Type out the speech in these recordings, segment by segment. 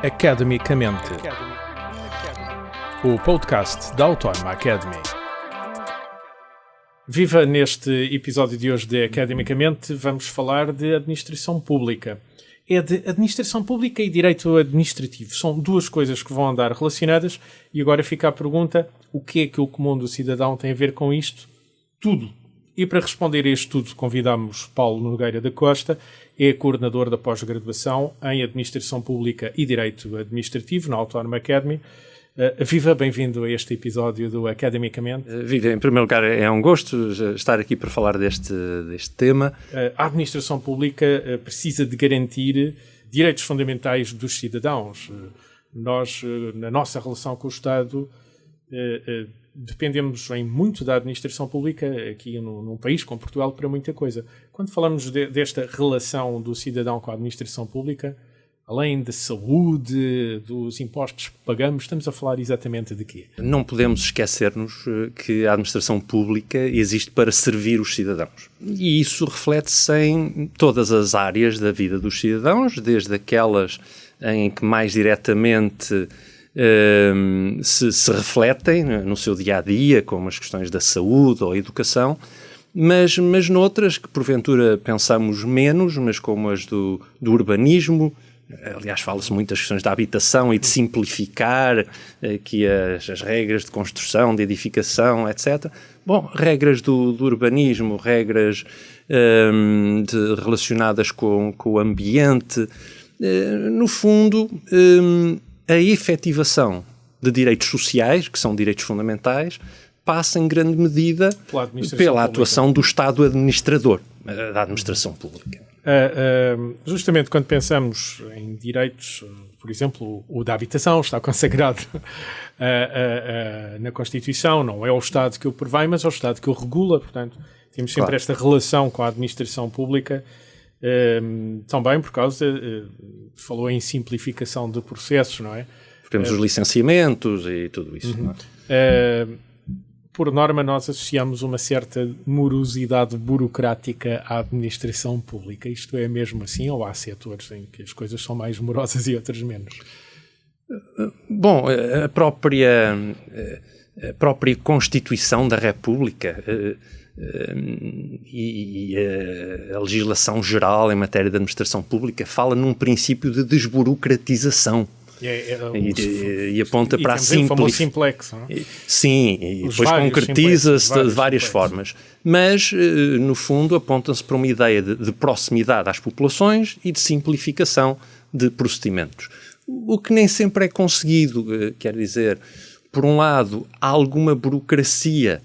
Academicamente, o podcast da Autónoma Academy. Viva! Neste episódio de hoje de Academicamente vamos falar de administração pública. É de administração pública e direito administrativo. São duas coisas que vão andar relacionadas e agora fica a pergunta: o que é que o comum do cidadão tem a ver com isto? Tudo. E para responder a isto tudo convidamos Paulo Nogueira da Costa, é coordenador da pós-graduação em Administração Pública e Direito Administrativo na Autónoma Academy. Viva, bem-vindo a este episódio do Academicamente. Viva, em primeiro lugar é um gosto estar aqui para falar deste tema. A administração pública precisa de garantir direitos fundamentais dos cidadãos. Nós, na nossa relação com o Estado, dependemos em muito da administração pública aqui num país como Portugal para muita coisa. Quando falamos desta relação do cidadão com a administração pública, além da saúde, dos impostos que pagamos, estamos a falar exatamente de quê? Não podemos esquecer-nos que a administração pública existe para servir os cidadãos. E isso reflete-se em todas as áreas da vida dos cidadãos, desde aquelas em que mais diretamente se refletem no seu dia-a-dia, como as questões da saúde ou educação, mas noutras que porventura pensamos menos, mas como as do urbanismo. Aliás, fala-se muito das questões da habitação e de simplificar aqui as regras de construção, de edificação, etc. Bom, regras do urbanismo, regras relacionadas com o ambiente. No fundo, a efetivação de direitos sociais, que são direitos fundamentais, passa em grande medida pela atuação do Estado administrador, da administração pública. Justamente quando pensamos em direitos, por exemplo, o da habitação está consagrado na Constituição, não é o Estado que o prevê, mas é o Estado que o regula, portanto, temos sempre esta relação com a administração pública, também por causa, falou em simplificação de processos, não é? Temos os licenciamentos e tudo isso, não é? Por norma, nós associamos uma certa morosidade burocrática à administração pública. Isto é mesmo assim, ou há setores em que as coisas são mais morosas e outras menos? Bom, a própria Constituição da República e a legislação geral em matéria de administração pública fala num princípio de desburocratização. E aponta para a simplificação. Sim, e depois concretiza-se de várias formas. Mas, no fundo, aponta-se para uma ideia de proximidade às populações e de simplificação de procedimentos. O que nem sempre é conseguido, quer dizer, por um lado, alguma burocracia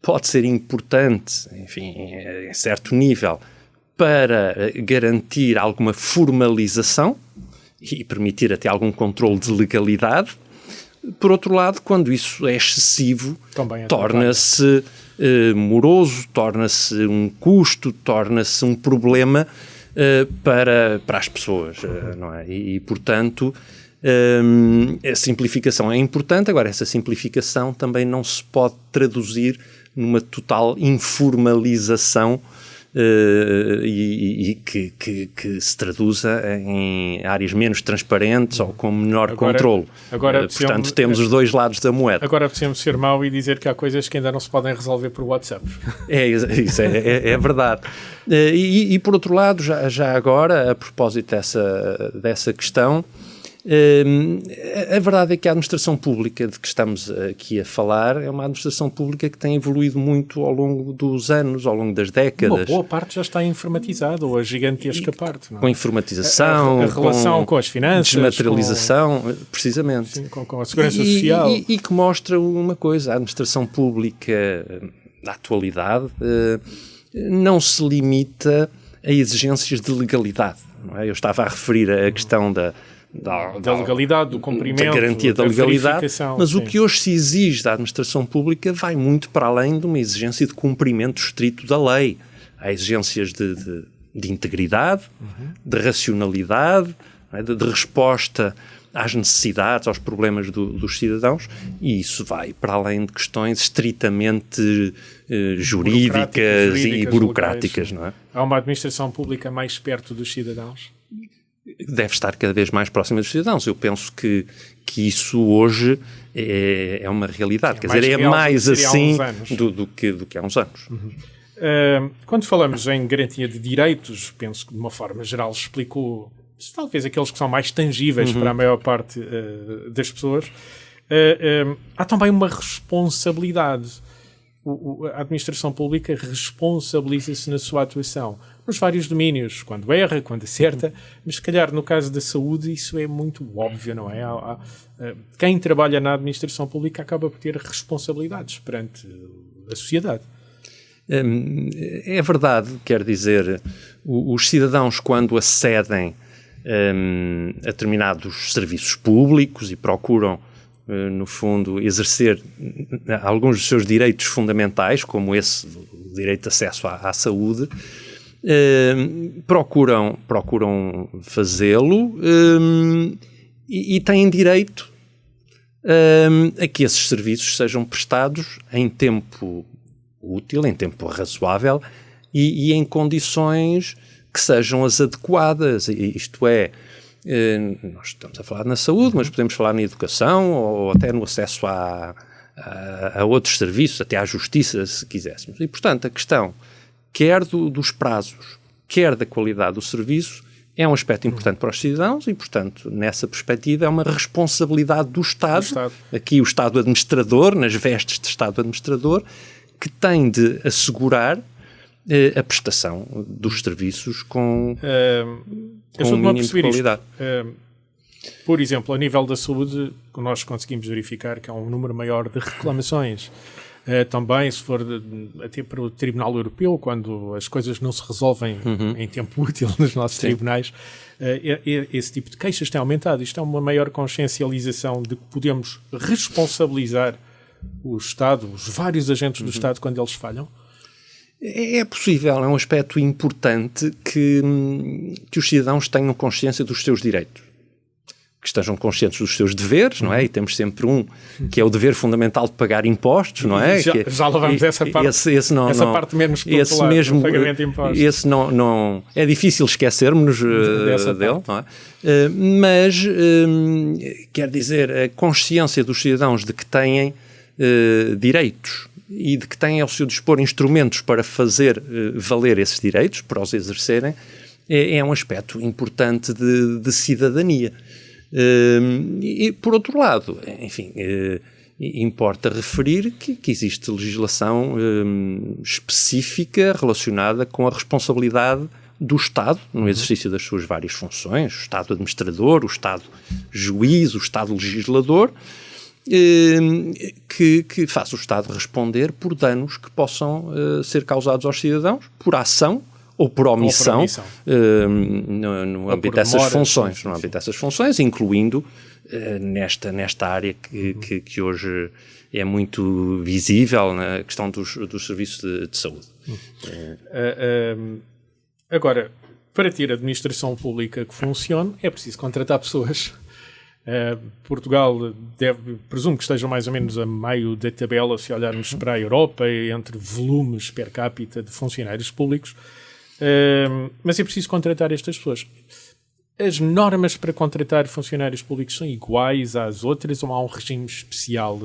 pode ser importante, enfim, em certo nível, para garantir alguma formalização e permitir até algum controle de legalidade. Por outro lado, quando isso é excessivo, torna-se moroso, torna-se um custo, torna-se um problema para as pessoas, não é? E portanto, a simplificação é importante. Agora, essa simplificação também não se pode traduzir numa total informalização e que se traduza em áreas menos transparentes ou com menor controle. Portanto, temos os dois lados da moeda. Agora precisamos ser mau e dizer que há coisas que ainda não se podem resolver por WhatsApp. Isso é verdade. E por outro lado, já agora, a propósito dessa questão, a verdade é que a administração pública de que estamos aqui a falar é uma administração pública que tem evoluído muito ao longo dos anos, ao longo das décadas. Uma boa parte já está informatizada, ou a gigantesca parte. Não é? Com informatização, a relação com as finanças, desmaterialização, precisamente. Sim, com a segurança social. E que mostra uma coisa: a administração pública, na atualidade, não se limita a exigências de legalidade. Não é? Eu estava a referir a questão da legalidade, do cumprimento, da garantia da legalidade, mas sim. O que hoje se exige da administração pública vai muito para além de uma exigência de cumprimento estrito da lei. Há exigências de integridade, de racionalidade, de resposta às necessidades, aos problemas dos cidadãos, e isso vai para além de questões estritamente jurídicas e burocráticas, não é? Há uma administração pública mais perto dos cidadãos? deve estar cada vez mais próxima dos cidadãos. Eu penso que isso hoje é uma realidade. Quer dizer, é mais assim do que há uns anos. Quando falamos em garantia de direitos, penso que de uma forma geral explico talvez aqueles que são mais tangíveis para a maior parte das pessoas. Há também uma responsabilidade. A administração pública responsabiliza-se na sua atuação nos vários domínios, quando erra, quando acerta, mas se calhar no caso da saúde isso é muito óbvio, não é? Quem trabalha na administração pública acaba por ter responsabilidades perante a sociedade. É verdade, quer dizer, os cidadãos quando acedem a determinados serviços públicos e procuram, no fundo, exercer alguns dos seus direitos fundamentais, como esse direito de acesso à saúde, procuram fazê-lo e têm direito a que esses serviços sejam prestados em tempo útil, em tempo razoável e em condições que sejam as adequadas, isto é, nós estamos a falar na saúde, mas podemos falar na educação ou até no acesso a outros serviços, até à justiça, se quiséssemos. E, portanto, a questão, quer dos prazos, quer da qualidade do serviço, é um aspecto importante para os cidadãos e, portanto, nessa perspectiva, é uma responsabilidade do Estado, aqui o Estado administrador, nas vestes de Estado administrador, que tem de assegurar a prestação dos serviços com um mínimo de qualidade. Por exemplo, a nível da saúde, nós conseguimos verificar que há um número maior de reclamações. Também, se for até para o Tribunal Europeu, quando as coisas não se resolvem em tempo útil nos nossos tribunais, esse tipo de queixas tem aumentado. Isto é uma maior consciencialização de que podemos responsabilizar o Estado, os vários agentes do Estado, quando eles falham? É possível, é um aspecto importante que os cidadãos tenham consciência dos seus direitos, que estejam conscientes dos seus deveres, não é? E temos sempre que é o dever fundamental de pagar impostos, não é? Já lá vamos essa parte, essa parte menos popular do pagamento de impostos. Esse não é difícil esquecermos dele, não é? Mas, quer dizer, a consciência dos cidadãos de que têm direitos e de que têm ao seu dispor instrumentos para fazer valer esses direitos, para os exercerem, é um aspecto importante de cidadania. E, por outro lado, enfim, importa referir que existe legislação específica relacionada com a responsabilidade do Estado no exercício das suas várias funções, o Estado administrador, o Estado juiz, o Estado legislador, que faz o Estado responder por danos que possam ser causados aos cidadãos por ação ou por omissão, no âmbito dessas funções, no âmbito dessas funções, incluindo nesta área que hoje é muito visível, na questão dos serviços de saúde. Agora, para ter administração pública que funcione, é preciso contratar pessoas. Portugal presumo que esteja mais ou menos a meio da tabela, se olharmos para a Europa, entre volumes per capita de funcionários públicos, mas é preciso contratar estas pessoas. As normas para contratar funcionários públicos são iguais às outras ou há um regime especial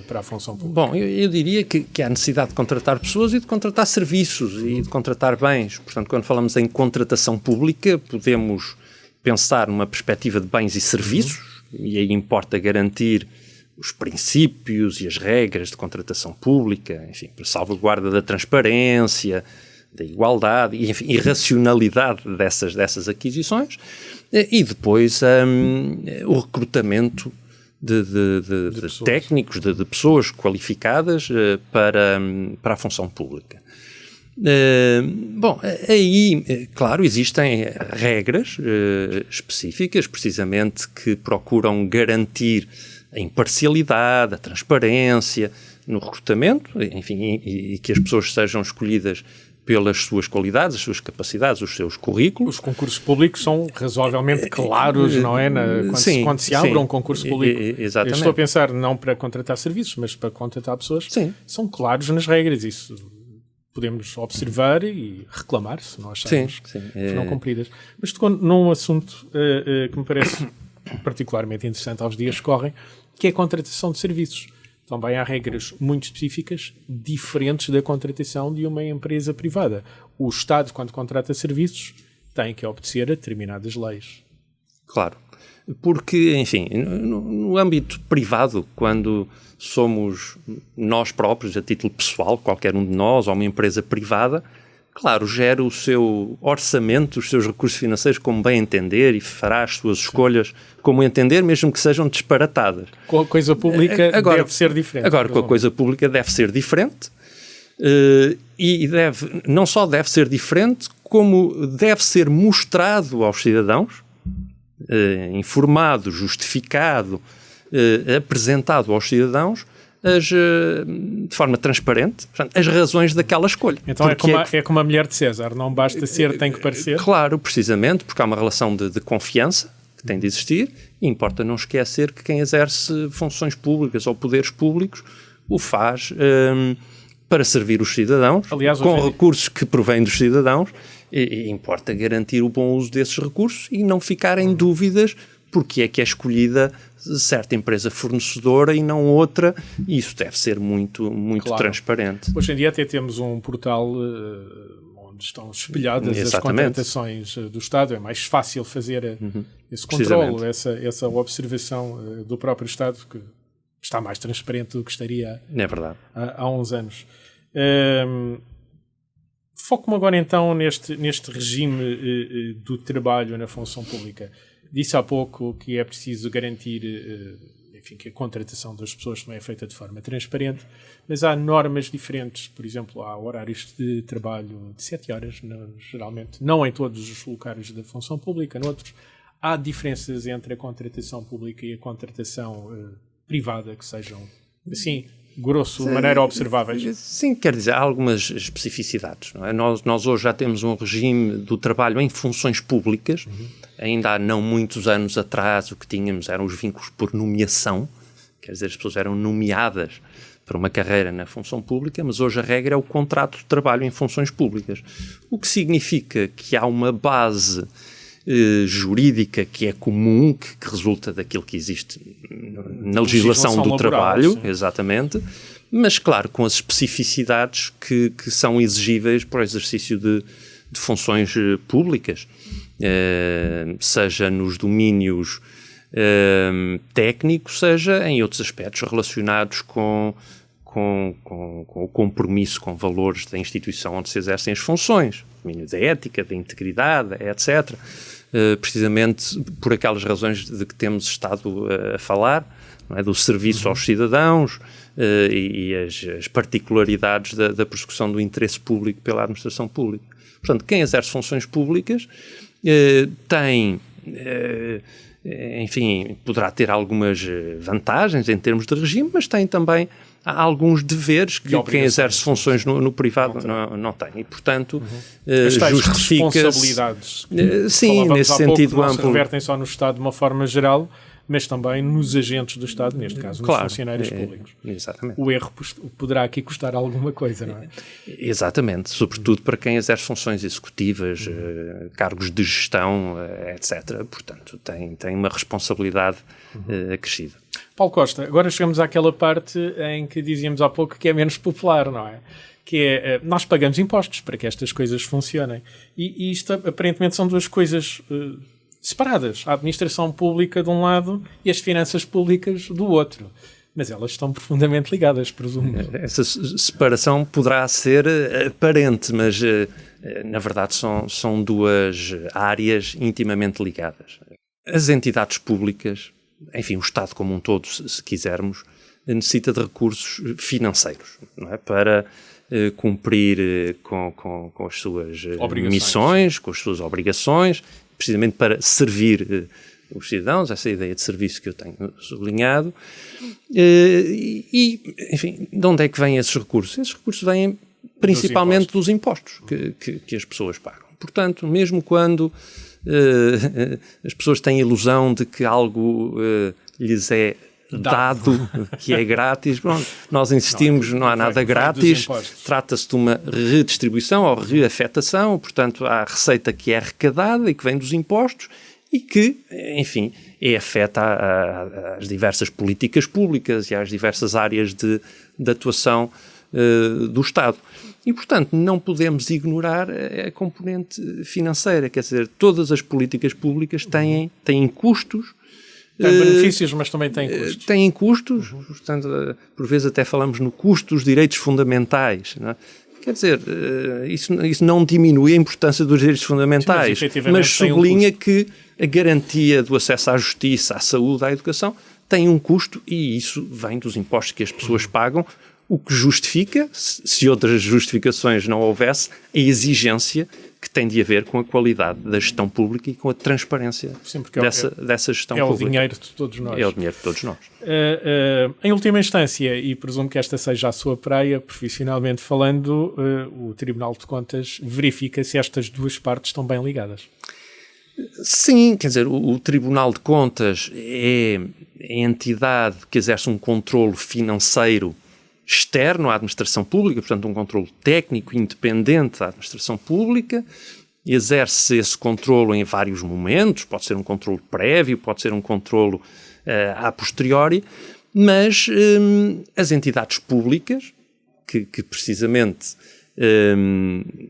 para a função pública? Bom, eu diria que há necessidade de contratar pessoas e de contratar serviços e de contratar bens. Portanto, quando falamos em contratação pública, podemos pensar numa perspectiva de bens e serviços, e aí importa garantir os princípios e as regras de contratação pública, enfim, para salvaguarda da transparência, da igualdade e, enfim, e racionalidade dessas aquisições, e depois o recrutamento de técnicos, de pessoas qualificadas para a função pública. Bom, aí, claro, existem regras específicas, precisamente, que procuram garantir a imparcialidade, a transparência no recrutamento, enfim, e que as pessoas sejam escolhidas pelas suas qualidades, as suas capacidades, os seus currículos. Os concursos públicos são razoavelmente claros, não é? Quando se abre um concurso público. Exatamente. Eu estou a pensar não para contratar serviços, mas para contratar pessoas. Sim. São claros nas regras, isso podemos observar e reclamar se nós acharmos que foram cumpridas. Mas tocou num assunto que me parece particularmente interessante aos dias que correm, que é a contratação de serviços. Também há regras muito específicas, diferentes da contratação de uma empresa privada. O Estado, quando contrata serviços, tem que obedecer a determinadas leis. Claro. Porque, enfim, no âmbito privado, quando somos nós próprios, a título pessoal, qualquer um de nós, ou uma empresa privada, claro, gera o seu orçamento, os seus recursos financeiros como bem entender e fará as suas escolhas como entender, mesmo que sejam disparatadas. Com a coisa pública deve ser diferente. Agora, com a coisa pública deve ser diferente e não só deve ser diferente, como deve ser mostrado aos cidadãos, informado, justificado, apresentado aos cidadãos de forma transparente, portanto, as razões daquela escolha. Então é como a mulher de César, não basta ser, tem que parecer? Claro, precisamente, porque há uma relação de confiança que tem de existir e importa não esquecer que quem exerce funções públicas ou poderes públicos o faz para servir os cidadãos, aliás, com recursos que provêm dos cidadãos, e importa garantir o bom uso desses recursos e não ficarem dúvidas porque é que é escolhida certa empresa fornecedora e não outra, e isso deve ser muito claro. Transparente. Hoje em dia até temos um portal onde estão espelhadas as contratações do Estado, é mais fácil fazer esse controle, essa observação do próprio Estado, que está mais transparente do que estaria há uns anos. Foco-me agora então neste regime do trabalho na função pública. Disse há pouco que é preciso garantir que a contratação das pessoas também é feita de forma transparente, mas há normas diferentes. Por exemplo, há horários de trabalho de 7 horas, geralmente, não em todos os locais da função pública, noutros. Há diferenças entre a contratação pública e a contratação privada que sejam, assim, grosso, de maneira observáveis? Sim, quer dizer, há algumas especificidades. Não é? Nós hoje já temos um regime do trabalho em funções públicas. Ainda há não muitos anos atrás o que tínhamos eram os vínculos por nomeação, quer dizer, as pessoas eram nomeadas para uma carreira na função pública, mas hoje a regra é o contrato de trabalho em funções públicas, o que significa que há uma base jurídica que é comum, que resulta daquilo que existe na legislação do trabalho, exatamente, mas claro, com as especificidades que são exigíveis para o exercício de funções públicas, seja nos domínios técnicos, seja em outros aspectos relacionados com o compromisso com valores da instituição onde se exercem as funções, domínio da ética, da integridade, etc. Precisamente por aquelas razões de que temos estado a falar, não é? Do serviço aos cidadãos e as particularidades da prossecução do interesse público pela administração pública. Portanto, quem exerce funções públicas tem, poderá ter algumas vantagens em termos de regime, mas tem também alguns deveres que quem exerce funções no privado não tem. E, portanto, justifica responsabilidades. Sim, nesse sentido amplo. Não se revertem só no Estado de uma forma geral, mas também nos agentes do Estado, neste caso, nos funcionários públicos. Exatamente. O erro poderá aqui custar alguma coisa, não é? Exatamente, sobretudo para quem exerce funções executivas, cargos de gestão, etc. Portanto, tem uma responsabilidade acrescida. Paulo Costa, agora chegamos àquela parte em que dizíamos há pouco que é menos popular, não é? Que é, nós pagamos impostos para que estas coisas funcionem. E isto, aparentemente, são duas coisas separadas. A administração pública de um lado e as finanças públicas do outro. Mas elas estão profundamente ligadas, presumo. Essa separação poderá ser aparente, mas na verdade são duas áreas intimamente ligadas. As entidades públicas, enfim, o Estado como um todo, se quisermos, necessita de recursos financeiros, não é? Para cumprir com as suas missões, com as suas obrigações, precisamente para servir os cidadãos, essa ideia de serviço que eu tenho sublinhado. Enfim, de onde é que vêm esses recursos? Esses recursos vêm principalmente dos impostos que as pessoas pagam. Portanto, mesmo quando as pessoas têm a ilusão de que algo lhes é dado que é grátis. Bom, nós insistimos, não há nada grátis, trata-se de uma redistribuição ou reafetação, portanto há receita que é arrecadada e que vem dos impostos e que, enfim, é afeta às diversas políticas públicas e às diversas áreas de atuação do Estado. E, portanto, não podemos ignorar a componente financeira, quer dizer, todas as políticas públicas têm custos. Tem benefícios, mas também têm custos. Têm custos, portanto, por vezes até falamos no custo dos direitos fundamentais, não é? Quer dizer, isso não diminui a importância dos direitos fundamentais, mas sublinha que a garantia do acesso à justiça, à saúde, à educação tem um custo e isso vem dos impostos que as pessoas pagam, o que justifica, se outras justificações não houvesse, a exigência que tem de haver com a qualidade da gestão pública e com a transparência dessa gestão pública. É o dinheiro de todos nós. É o dinheiro de todos nós. Em última instância, e presumo que esta seja a sua praia, profissionalmente falando, o Tribunal de Contas verifica se estas duas partes estão bem ligadas. Sim, quer dizer, o Tribunal de Contas é a entidade que exerce um controlo financeiro externo à administração pública, portanto um controlo técnico independente da administração pública, exerce esse controlo em vários momentos, pode ser um controlo prévio, pode ser um controlo a posteriori, mas as entidades públicas, que precisamente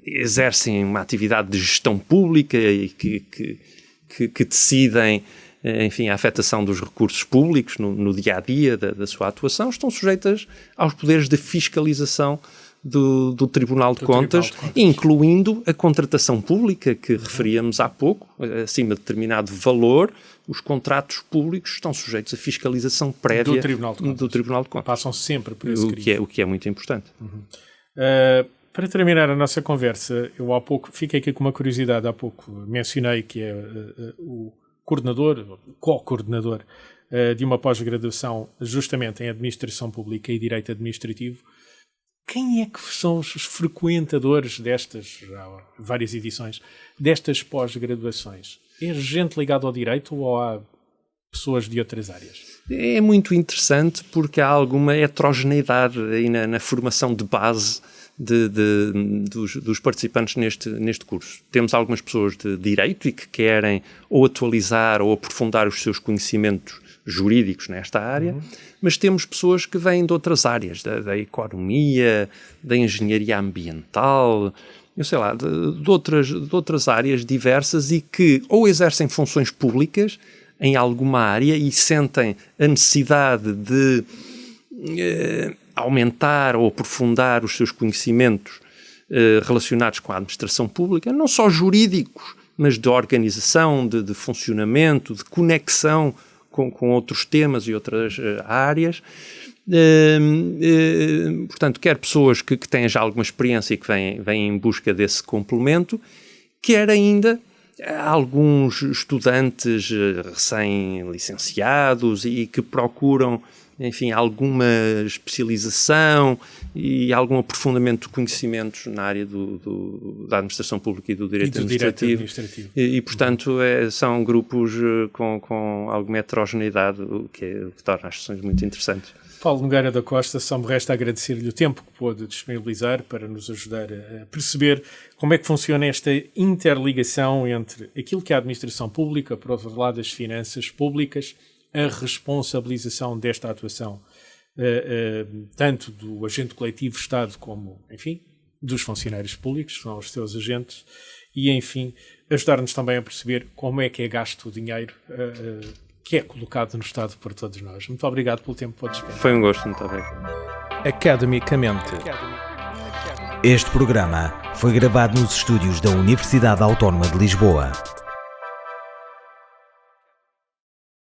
exercem uma atividade de gestão pública e que decidem, enfim, a afetação dos recursos públicos no dia-a-dia da sua atuação, estão sujeitas aos poderes de fiscalização do Tribunal de Contas, incluindo a contratação pública que referíamos há pouco, acima de determinado valor, os contratos públicos estão sujeitos à fiscalização prévia do Tribunal de Contas. Passam sempre por esse o que é muito importante. Para terminar a nossa conversa, eu há pouco fiquei aqui com uma curiosidade, há pouco mencionei que é o coordenador, co-coordenador de uma pós-graduação justamente em Administração Pública e Direito Administrativo. Quem é que são os frequentadores destas, já há várias edições, destas pós-graduações? É gente ligada ao direito ou há pessoas de outras áreas? É muito interessante porque há alguma heterogeneidade aí na formação de base dos participantes neste curso. Temos algumas pessoas de direito e que querem ou atualizar ou aprofundar os seus conhecimentos jurídicos nesta área, mas temos pessoas que vêm de outras áreas, da economia, da engenharia ambiental, eu sei lá, de outras áreas diversas e que ou exercem funções públicas em alguma área e sentem a necessidade de aumentar ou aprofundar os seus conhecimentos relacionados com a administração pública, não só jurídicos, mas de organização, de funcionamento, de conexão com outros temas e outras áreas. Portanto, quer pessoas que têm já alguma experiência e que vêm em busca desse complemento, quer ainda alguns estudantes recém-licenciados e que procuram, enfim, alguma especialização e algum aprofundamento de conhecimentos na área da administração pública e do direito administrativo. E portanto, são grupos com alguma heterogeneidade, o que torna as sessões muito interessantes. Paulo Nogueira da Costa, só me resta agradecer-lhe o tempo que pôde disponibilizar para nos ajudar a perceber como é que funciona esta interligação entre aquilo que é a administração pública, por outro lado as finanças públicas, a responsabilização desta atuação, tanto do agente coletivo Estado como, enfim, dos funcionários públicos, que são os seus agentes, e, enfim, ajudar-nos também a perceber como é que é gasto o dinheiro que é colocado no Estado por todos nós. Muito obrigado pelo tempo que pôde despender. Foi um gosto, muito obrigado. Academicamente. Este programa foi gravado nos estúdios da Universidade Autónoma de Lisboa.